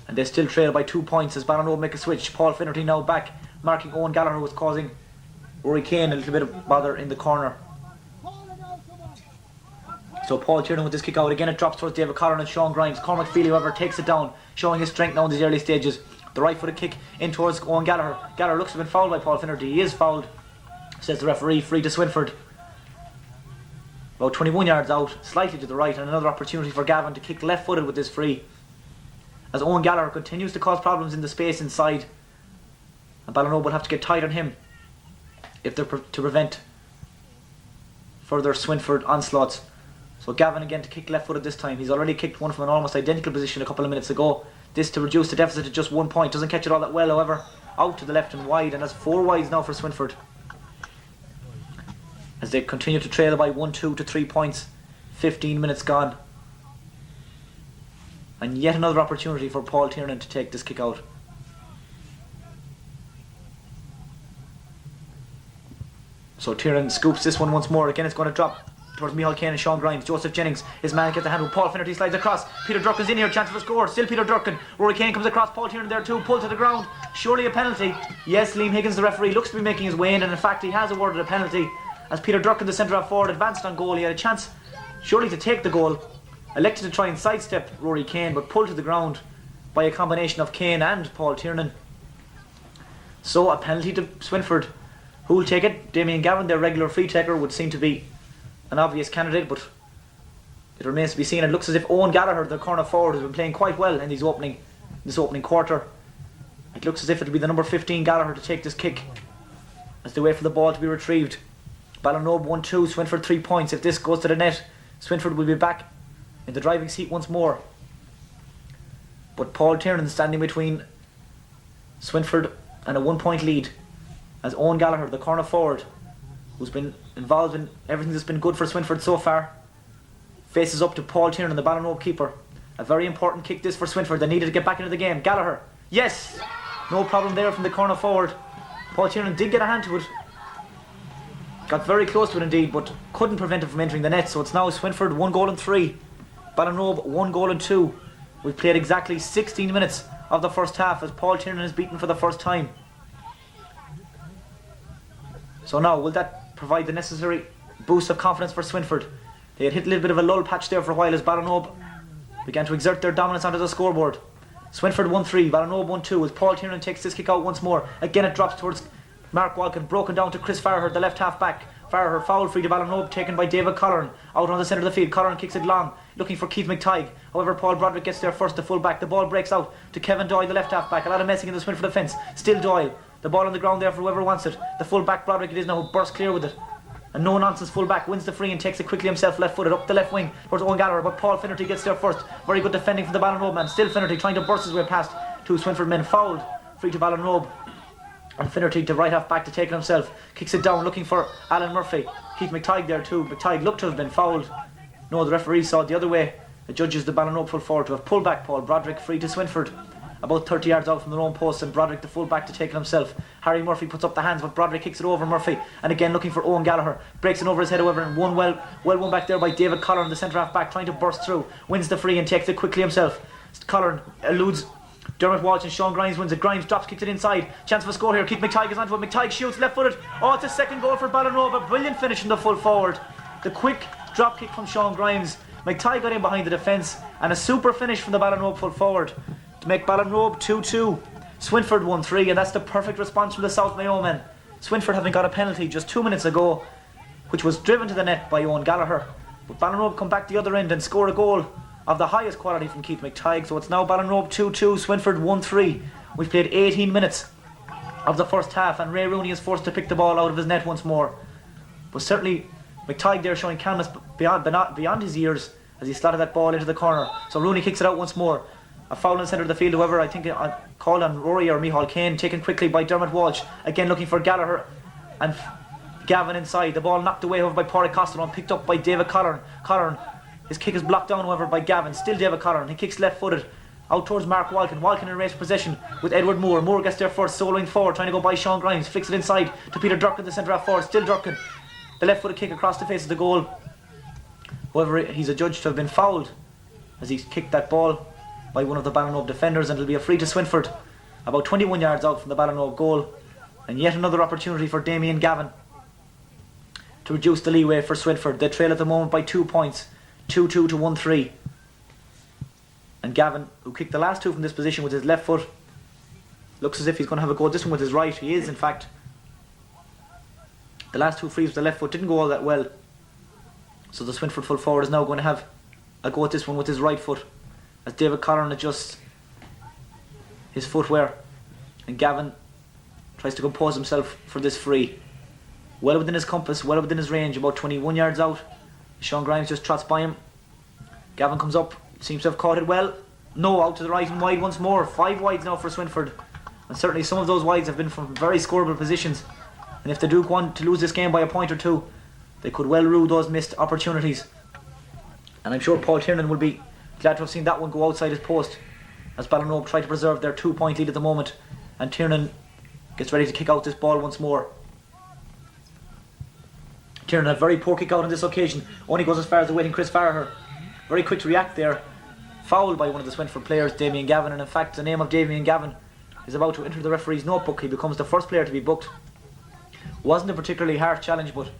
And they still trail by 2 points as Ballinrobe make a switch. Paul Finnerty now back, marking Owen Gallagher, was causing Rory Kane a little bit of bother in the corner. So Paul Tiernan with this kick out. Again it drops towards David Collin and Sean Grimes. Cormac Feely, however, takes it down, showing his strength now in these early stages. The right footed kick in towards Owen Gallagher. Gallagher looks to have been fouled by Paul Finnerty. He is fouled, says the referee. Free to Swinford. About 21 yards out, slightly to the right, and another opportunity for Gavin to kick left footed with this free, as Owen Gallagher continues to cause problems in the space inside, and Ballinrobe will have to get tight on him if they're to prevent further Swinford onslaughts. So Gavin again to kick left footed this time. He's already kicked one from an almost identical position a couple of minutes ago. This to reduce the deficit to just 1 point. Doesn't catch it all that well, however. Out to the left and wide, and that's 4 wides now for Swinford, as they continue to trail by 1, 2 to 3 points. 15 minutes gone. And yet another opportunity for Paul Tiernan to take this kick out. So Tiernan scoops this one once more. Again it's going to drop towards Micheál Kane and Sean Grimes. Joseph Jennings, his man gets the handle. Paul Finnerty slides across. Peter Durkin's in here, chance of a score. Still Peter Durkin. Rory Kane comes across. Paul Tiernan there too, pulled to the ground. Surely a penalty. Yes, Liam Higgins, the referee, looks to be making his way in, and in fact he has awarded a penalty, as Peter Durkin, the centre half forward, advanced on goal. He had a chance surely to take the goal. Elected to try and sidestep Rory Kane, but pulled to the ground by a combination of Kane and Paul Tiernan. So a penalty to Swinford. Who will take it? Damien Gavin, their regular free taker, would seem to be an obvious candidate, but it remains to be seen. It looks as if Owen Gallagher, the corner forward, has been playing quite well in this opening quarter. It looks as if it'll be the number 15 Gallagher to take this kick as they wait for the ball to be retrieved. Ballinrobe 1-2, Swinford 3 points. If this goes to the net, Swinford will be back in the driving seat once more. But Paul Tiernan standing between Swinford and a 1 point lead, as Owen Gallagher, the corner forward, who's been involved in everything that's been good for Swinford so far, faces up to Paul Tiernan, the Ballinrobe keeper. A very important kick this for Swinford. They needed to get back into the game. Gallagher, yes! No problem there from the corner forward. Paul Tiernan did get a hand to it. Got very close to it indeed, but couldn't prevent it from entering the net. So it's now Swinford 1 goal and 3. Ballinrobe 1 goal and 2. We've played exactly 16 minutes of the first half as Paul Tiernan is beaten for the first time. So now, will that provide the necessary boost of confidence for Swinford? They had hit a little bit of a lull patch there for a while as Ballinrobe began to exert their dominance onto the scoreboard. Swinford 1-3, Ballinrobe 1-2 as Paul Tiernan takes this kick out once more. Again it drops towards Mark Walken, broken down to Chris Farrher, the left half back. Farrher foul free to Ballinrobe, taken by David Collin. Out on the centre of the field, Collin kicks it long, looking for Keith McTighe. However, Paul Broderick gets there first, the full back. The ball breaks out to Kevin Doyle, the left half back. A lot of messing in the Swinford defence. Still Doyle. The ball on the ground there for whoever wants it. The full back Broderick it is now, bursts clear with it. A no nonsense full back wins the free and takes it quickly himself, left footed up the left wing towards Owen Gallagher, but Paul Finnerty gets there first. Very good defending from the Ballinrobe man. Still Finnerty trying to burst his way past two Swinford men. Fouled. Free to Ballinrobe. And Finnerty to right half back to take it himself. Kicks it down looking for Alan Murphy. Keith McTighe there too. McTighe looked to have been fouled. No, the referee saw it the other way. The judges, the Ballinrobe full forward to have pulled back Paul Broderick, free to Swinford. About 30 yards out from their own post, and Broderick the full back to take it himself. Harry Murphy puts up the hands, but Broderick kicks it over Murphy, and again looking for Owen Gallagher. Breaks it over his head, however, and well won back there by David Collin, the centre half back, trying to burst through. Wins the free and takes it quickly himself. Collin eludes Dermot Walsh and Sean Grimes wins it. Grimes drops, kicks it inside. Chance for a score here. Keith McTighe is onto it. McTighe shoots left footed. Oh, it's a second goal for Ballinrobe. A brilliant finish in the full forward. The quick drop kick from Sean Grimes. McTighe got in behind the defence, and a super finish from the Ballinrobe full forward to make Ballinrobe 2-2. Swinford 1-3, and that's the perfect response from the South Mayo men. Swinford having got a penalty just 2 minutes ago, which was driven to the net by Owen Gallagher. But Ballinrobe come back the other end and score a goal of the highest quality from Keith McTighe. So it's now Ballinrobe 2-2, Swinford 1-3. We've played 18 minutes of the first half, and Ray Rooney is forced to pick the ball out of his net once more. But certainly McTighe there showing calmness beyond his years as he slotted that ball into the corner. So Rooney kicks it out once more. A foul in the centre of the field, however, I think called on Rory or Micheál Kane, taken quickly by Dermot Walsh. Again looking for Gallagher and Gavin inside. The ball knocked away over by Pádraig Costello and picked up by David Collin. His kick is blocked down, however, by Gavin. Still David Collin. He kicks left footed out towards Mark Walken. Walken in race possession with Edward Moore. Moore gets there first, soloing forward, trying to go by Sean Grimes. Flicks it inside to Peter Durkin, the centre half forward. Still Durkin. The left footed kick across the face of the goal. However, he's adjudged to have been fouled as he's kicked that ball by one of the Ballinrobe defenders, and it'll be a free to Swinford, about 21 yards out from the Ballinrobe goal. And yet another opportunity for Damien Gavin to reduce the leeway for Swinford. They trail at the moment by 2 points, 2-2 to 1-3. And Gavin, who kicked the last two from this position with his left foot, looks as if he's going to have a go at this one with his right. He is, in fact. The last two frees with the left foot didn't go all that well. So the Swinford full forward is now going to have a go at this one with his right foot, as David Collin adjusts his footwear. And Gavin tries to compose himself for this free. Well within his compass, well within his range, about 21 yards out. Sean Grimes just trots by him. Gavin comes up, seems to have caught it well. No, out to the right and wide once more. 5 wides now for Swinford. And certainly some of those wides have been from very scoreable positions. And if they do want to lose this game by a point or two, they could well rue those missed opportunities. And I'm sure Paul Tiernan will be glad to have seen that one go outside his post, as Ballinrobe try to preserve their 2-point lead at the moment. And Tiernan gets ready to kick out this ball once more. Tiernan had a very poor kick out on this occasion. Only goes as far as awaiting Chris Farraher. Very quick to react there. Fouled by one of the Swinford players, Damien Gavin. And in fact, the name of Damien Gavin is about to enter the referee's notebook. He becomes the first player to be booked. Wasn't a particularly harsh challenge, but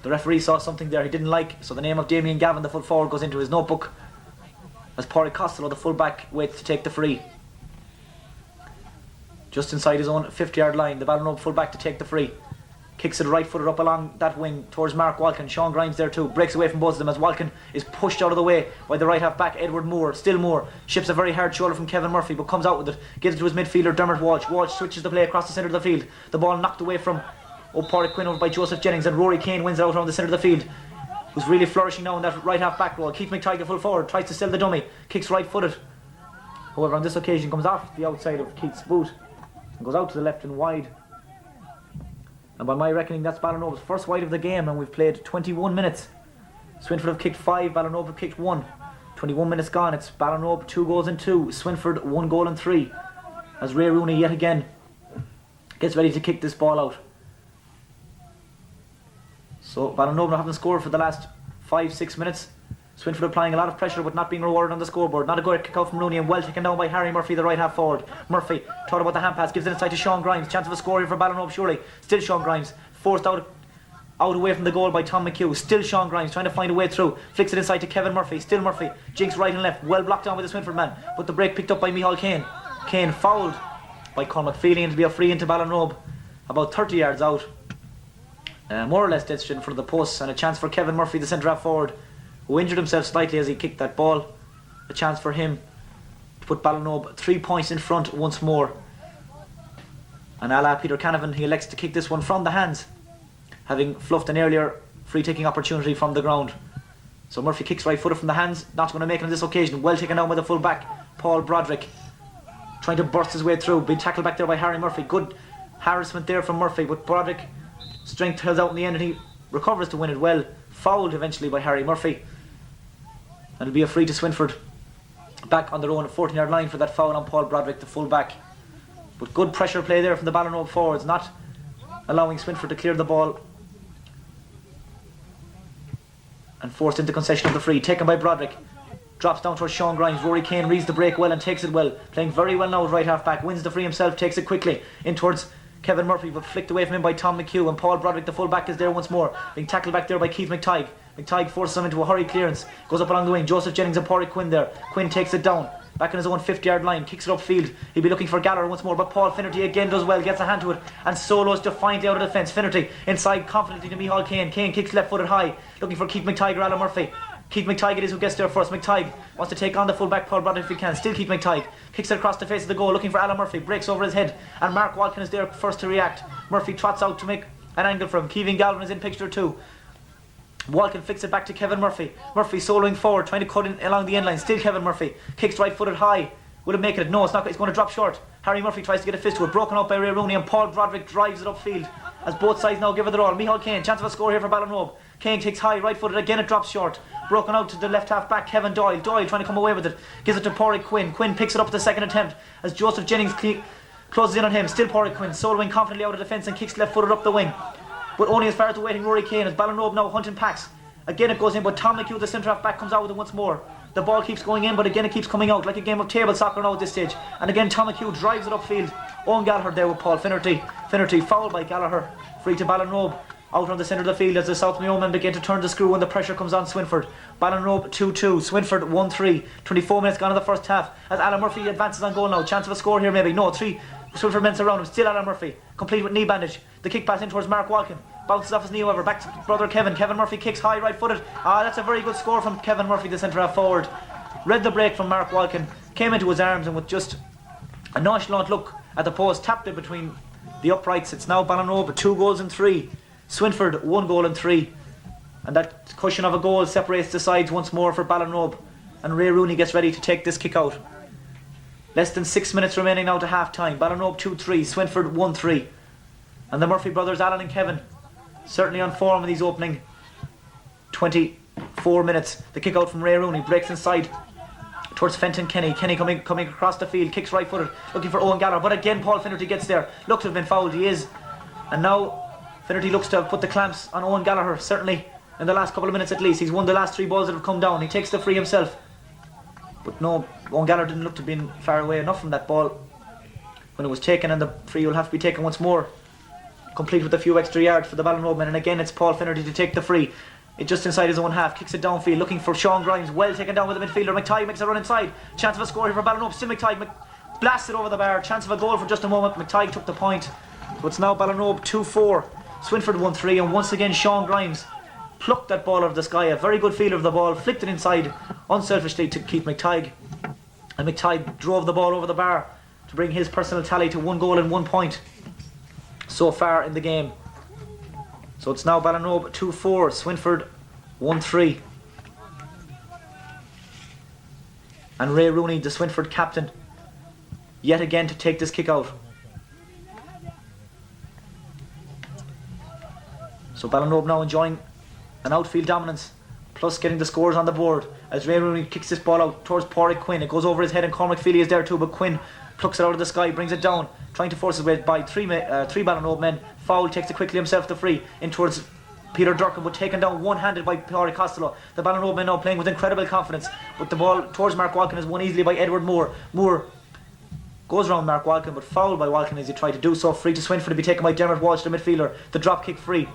the referee saw something there he didn't like. So the name of Damien Gavin, the full forward, goes into his notebook, as Pádraig Costello, the full back, waits to take the free. Just inside his own 50-yard line, the Ballinrobe full back to take the free. Kicks it right footed up along that wing towards Mark Walkin. Sean Grimes there too. Breaks away from both of them as Walkin is pushed out of the way by the right half back Edward Moore. Still Moore ships a very hard shoulder from Kevin Murphy, but comes out with it. Gives it to his midfielder Dermot Walsh. Walsh switches the play across the centre of the field. The ball knocked away from Pádraig Quinn over by Joseph Jennings, and Rory Kane wins it out around the centre of the field, who's really flourishing now in that right half back role. Keith McTighe, the full forward, tries to sell the dummy. Kicks right footed. However, on this occasion comes off the outside of Keith's boot and goes out to the left and wide. And by my reckoning, that's Ballinrobe's first wide of the game, and we've played 21 minutes. Swinford have kicked 5, Ballinrobe have kicked 1. 21 minutes gone. It's Ballinrobe 2 goals and 2, Swinford 1 goal and 3. As Ray Rooney yet again gets ready to kick this ball out. So Ballinrobe not having scored for the last 5-6 minutes. Swinford applying a lot of pressure but not being rewarded on the scoreboard. Not a good kick out from Rooney, and well taken down by Harry Murphy, the right half forward. Murphy thought about the hand pass, gives it inside to Sean Grimes. Chance of a score here for Ballinrobe surely. Still Sean Grimes, forced out away from the goal by Tom McHugh. Still Sean Grimes trying to find a way through. Flicks it inside to Kevin Murphy. Still Murphy, jinks right and left, well blocked down by the Swinford man, but the break picked up by Micheál Kane. Kane fouled by Conor McFeely, and to be a free into Ballinrobe about 30 yards out. More or less dead straight in front of the posts, and a chance for Kevin Murphy, the centre half forward, who injured himself slightly as he kicked that ball. A chance for him to put Ballinrobe 3 points in front once more. And a la Peter Canavan, he elects to kick this one from the hands, having fluffed an earlier free taking opportunity from the ground. So Murphy kicks right footed from the hands, not going to make it on this occasion. Well taken down by the full back Paul Broderick, trying to burst his way through, being tackled back there by Harry Murphy. Good harassment there from Murphy, but Broderick strength held out in the end, and he recovers to win it well. Fouled eventually by Harry Murphy, and it'll be a free to Swinford, back on their own 14-yard line for that foul on Paul Broderick, the full back. But good pressure play there from the Ballinrobe forwards, not allowing Swinford to clear the ball, and forced into concession of the free. Taken by Broderick, drops down towards Sean Grimes. Rory Kane reads the break well and takes it well, playing very well now at right half back. Wins the free himself, takes it quickly in towards Kevin Murphy, but flicked away from him by Tom McHugh, and Paul Broderick, the full back, is there once more, being tackled back there by Keith McTighe. McTighe forces him into a hurried clearance, goes up along the wing. Joseph Jennings and Pádraig Quinn there. Quinn takes it down, back in his own 50-yard line, kicks it upfield. He'll be looking for Gallagher once more, but Paul Finnerty again does well, gets a hand to it, and solos defiantly out of defence. Finnerty inside confidently to Micheál Kane. Kane kicks left-footed high, looking for Keith McTighe or Alan Murphy. Keith McTighe it is who gets there first. McTighe wants to take on the full-back Paul Broderick if he can. Still Keith McTighe kicks it across the face of the goal, looking for Alan Murphy. Breaks over his head, and Mark Walkin is there first to react. Murphy trots out to make an angle for him. Keevan Galvin is in picture too. Walkin flicks it back to Kevin Murphy. Murphy soloing forward, trying to cut in along the end line. Still Kevin Murphy kicks right-footed high. Will it make it? No, it's not. It's going to drop short. Harry Murphy tries to get a fist to it, broken up by Ray Rooney, and Paul Broderick drives it upfield as both sides now give it their all. Micheál Kane, chance of a score here for Ballinrobe. Kane kicks high, right-footed, again it drops short. Broken out to the left half back, Kevin Doyle. Doyle trying to come away with it, gives it to Pádraig Quinn. Quinn picks it up at the second attempt as Joseph Jennings closes in on him. Still Pádraig Quinn, soloing confidently out of defence and kicks left-footed up the wing, but only as far as the waiting Rory Kane, as Ballinrobe now hunting packs. Again it goes in, but Tom McHugh, the centre half back, comes out with it once more. The ball keeps going in, but again it keeps coming out like a game of table soccer now at this stage. And again Tom McHugh drives it upfield. Owen Gallagher there with Paul Finnerty. Finnerty fouled by Gallagher. Free to Ballinrobe. Out on the centre of the field as the South Mayo men begin to turn the screw when the pressure comes on Swinford. Ballinrobe 2-2, Swinford 1-3. 24 minutes gone in the first half as Alan Murphy advances on goal now. Chance of a score here maybe. No, 3. Swinford men around him. Still Alan Murphy. Complete with knee bandage. The kick pass in towards Mark Walken. Bounces off his knee however. Back to brother Kevin. Kevin Murphy kicks high right footed. That's a very good score from Kevin Murphy, the centre half forward. Read the break from Mark Walken. Came into his arms and with just a nonchalant look at the post tapped it between the uprights. It's now Ballinrobe 2 goals and 3. Swinford 1 goal and 3, and that cushion of a goal separates the sides once more for Ballinrobe, and Ray Rooney gets ready to take this kick out. Less than 6 minutes remaining now to half time. Ballinrobe 2-3, Swinford 1-3, and the Murphy brothers Alan and Kevin certainly on form in these opening 24 minutes. The kick out from Ray Rooney breaks inside towards Fenton Kenny. Kenny coming across the field, kicks right footed, looking for Owen Gallagher, but again Paul Finnerty gets there. Looks to have been fouled, he is, and now Finnerty looks to have put the clamps on Owen Gallagher, certainly in the last couple of minutes at least. He's won the last 3 balls that have come down. He takes the free himself. But no, Owen Gallagher didn't look to be far away enough from that ball when it was taken, and the free will have to be taken once more. Complete with a few extra yards for the Ballinrobe men, and again it's Paul Finnerty to take the free. It just inside his own half, kicks it downfield, looking for Sean Grimes, well taken down with the midfielder. McTighe makes a run inside. Chance of a score here for Ballinrobe. Still McTighe blasts it over the bar. Chance of a goal for just a moment. McTighe took the point. So it's now Ballinrobe 2-4. Swinford 1-3, and once again Sean Grimes plucked that ball out of the sky. A very good feeler of the ball, flicked it inside unselfishly to Keith McTighe, and McTighe drove the ball over the bar to bring his personal tally to 1 goal and 1 point so far in the game. So it's now Ballinrobe 2-4, Swinford 1-3, and Ray Rooney, the Swinford captain, yet again to take this kick out. So Ballinrobe now enjoying an outfield dominance, plus getting the scores on the board as Ray Rooney kicks this ball out towards Pádraig Quinn. It goes over his head and Cormac Feely is there too, but Quinn plucks it out of the sky, brings it down, trying to force his way by three Ballinrobe men. Foul, takes it quickly himself to free in towards Peter Durkin, but taken down one-handed by Pádraig Costello. The Ballinrobe men now playing with incredible confidence, but the ball towards Mark Walken is won easily by Edward Moore. Moore goes around Mark Walken, but fouled by Walken as he tried to do so. Free to Swinford to be taken by Dermot Walsh, the midfielder. The drop kick free.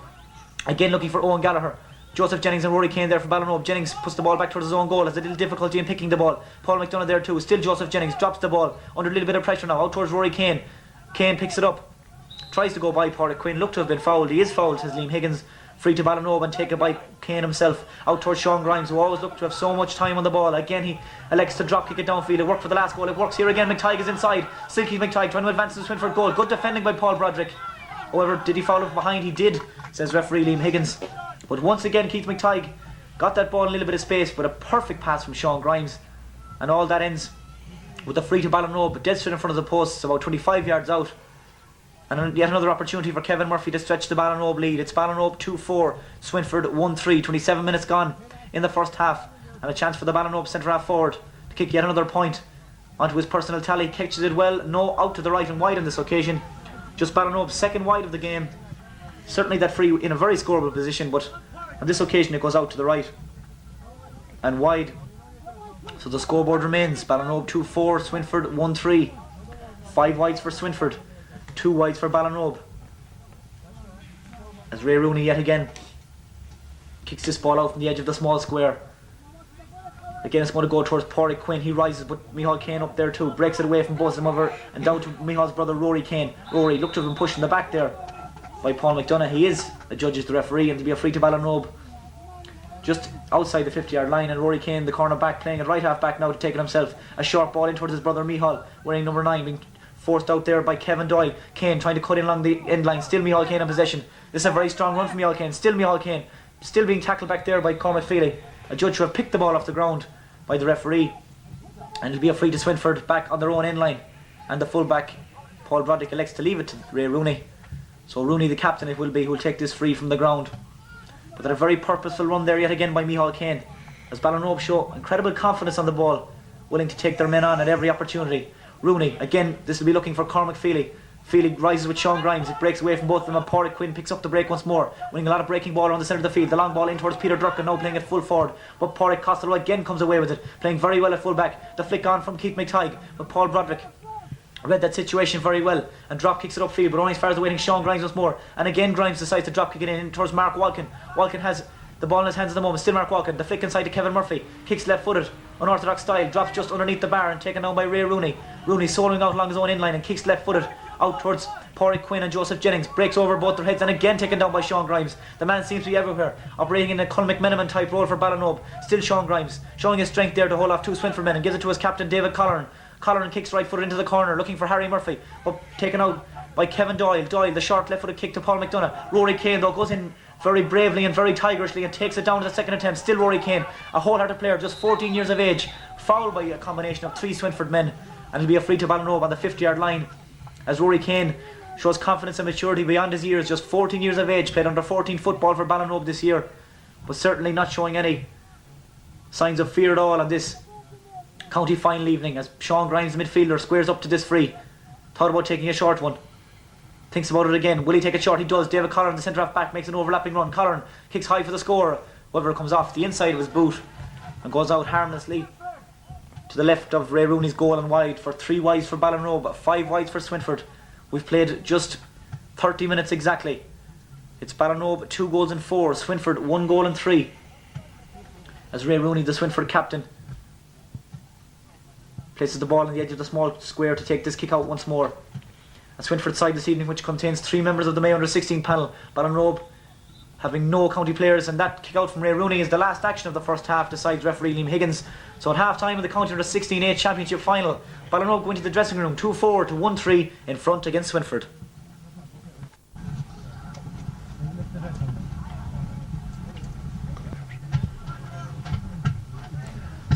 Again looking for Owen Gallagher. Joseph Jennings and Rory Kane there for Ballinrobe. Jennings puts the ball back towards his own goal, has a little difficulty in picking the ball. Paul McDonough there too. Still Joseph Jennings drops the ball under a little bit of pressure now. Out towards Rory Kane. Kane picks it up. Tries to go by Pádraig Quinn. Looked to have been fouled. He is fouled, says Liam Higgins. Free to Ballinrobe and taken by Kane himself. Out towards Sean Grimes, who always looked to have so much time on the ball. Again he elects to drop kick it downfield. It worked for the last goal. It works here again. McTighe is inside. Silky McTighe trying to advance to Swinford goal. Good defending by Paul Broderick. However, did he foul it behind? He did, says referee Liam Higgins. But once again Keith McTighe got that ball in a little bit of space, but a perfect pass from Sean Grimes, and all that ends with a free to Ballinrobe, dead straight in front of the posts, about 25 yards out, and yet another opportunity for Kevin Murphy to stretch the Ballinrobe lead. It's Ballinrobe 2-4, Swinford 1-3, 27 minutes gone in the first half, and a chance for the Ballinrobe centre half forward to kick yet another point onto his personal tally. Catches it well, no, out to the right and wide on this occasion. Just Ballinrobe's second wide of the game. Certainly that free in a very scoreable position, but on this occasion it goes out to the right and wide. So the scoreboard remains Ballinrobe 2-4, Swinford 1-3. 5 wides for Swinford, 2 wides for Ballinrobe, as Ray Rooney yet again kicks this ball out from the edge of the small square. Again it's going to go towards Pádraig Quinn. He rises, but Micheál Kane up there too, breaks it away from both of them over and down to Micheál's brother Rory Kane. Rory looked to have been pushed in the back there by Paul McDonough. He is the judge, is the referee, and to be a free to Ballinrobe just outside the 50-yard line, and Rory Kane, the corner back, playing at right half back now to take it himself. A short ball in towards his brother Micheál, wearing number 9, being forced out there by Kevin Doyle. Kane trying to cut in along the end line. Still Micheál Kane in possession. This is a very strong run from Micheál Kane. Still Micheál Kane, still being tackled back there by Cormac Feely. A judge who have picked the ball off the ground by the referee, and it'll be a free to Swinford back on their own end line, and the full-back Paul Broderick elects to leave it to Ray Rooney. So Rooney, the captain, it will be, who will take this free from the ground. But they're a very purposeful run there yet again by Micheál Kane, as Ballinrobe show incredible confidence on the ball, willing to take their men on at every opportunity. Rooney, again, this will be looking for Cormac Feely. Feely rises with Sean Grimes. It breaks away from both of them, and Pádraig Quinn picks up the break once more, winning a lot of breaking ball around the centre of the field. The long ball in towards Peter Durkin, now playing at full forward, but Pádraig Costello again comes away with it, playing very well at full back. The flick on from Keith McTighe, but Paul Broderick read that situation very well and drop kicks it upfield, but only as far as the waiting Sean Grimes once more. And again Grimes decides to drop kick it in towards Mark Walkin. Walkin has the ball in his hands at the moment, still Mark Walkin. The flick inside to Kevin Murphy, kicks left footed, unorthodox style, drops just underneath the bar and taken down by Ray Rooney. Rooney soloing out along his own inline and kicks left footed out towards Pádraig Quinn and Joseph Jennings, breaks over both their heads and again taken down by Sean Grimes. The man seems to be everywhere, operating in a Colin McMenamin type role for Ballinrobe. Still Sean Grimes, showing his strength there to hold off two Swinford men, and gives it to his captain David Colleran. Colleran kicks right footed into the corner, looking for Harry Murphy, but taken out by Kevin Doyle. Doyle, the short left footed kick to Paul McDonough. Rory Kane though goes in very bravely and very tigerishly and takes it down to the second attempt. Still Rory Kane, a wholehearted player, just 14 years of age, fouled by a combination of three Swinford men, and it'll be a free to Ballinrobe on the 50-yard line, as Rory Kane shows confidence and maturity beyond his years. Just 14 years of age, played under 14 football for Ballinrobe this year, but certainly not showing any signs of fear at all on this county final evening, as Sean Grimes, the midfielder, squares up to this free. Thought about taking a short one, thinks about it again. Will he take it short? He does. David Colleran, the centre half back, makes an overlapping run. Colleran kicks high for the score, however it comes off the inside of his boot and goes out harmlessly to the left of Ray Rooney's goal and wide, for 3 wides for Ballinrobe, 5 wides for Swinford. We've played just 30 minutes exactly. It's Ballinrobe 2 goals and 4, Swinford 1 goal and 3, as Ray Rooney, the Swinford captain, places the ball on the edge of the small square to take this kick out once more. A Swinford side this evening which contains 3 members of the Mayo under-16 panel. Ballinrobe having no county players, and that kick out from Ray Rooney is the last action of the first half, decides referee Liam Higgins. So at half time of the county under-16 A championship final, Ballinrobe go into the dressing room 2-4 to 1-3 in front against Swinford.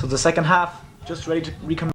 So the second half just ready to recommence.